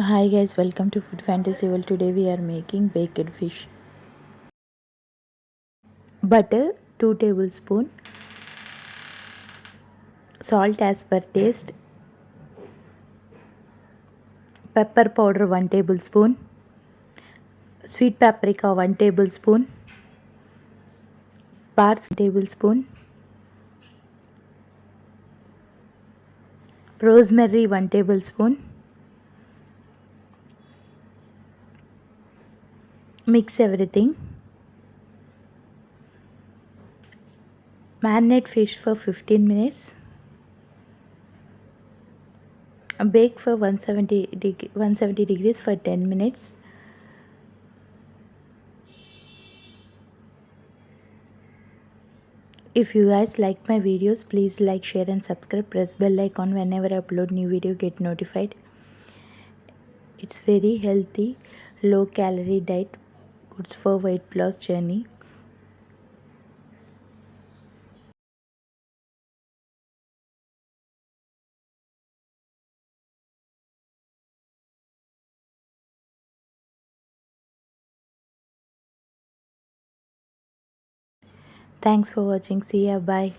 Hi guys, welcome to Food Fantasy World. Today we are making baked fish. Butter 2 tablespoon, salt as per taste, pepper powder 1 tablespoon, sweet paprika 1 tablespoon, parsley tablespoon, rosemary 1 tablespoon. Mix everything. Marinate fish for 15 minutes. Bake for 170 degrees for 10 minutes. If you guys like my videos, please like, share and subscribe. Press bell icon whenever I upload new video, get notified. It's very healthy, low calorie diet, good for weight loss journey. Thanks for watching. See ya. Bye.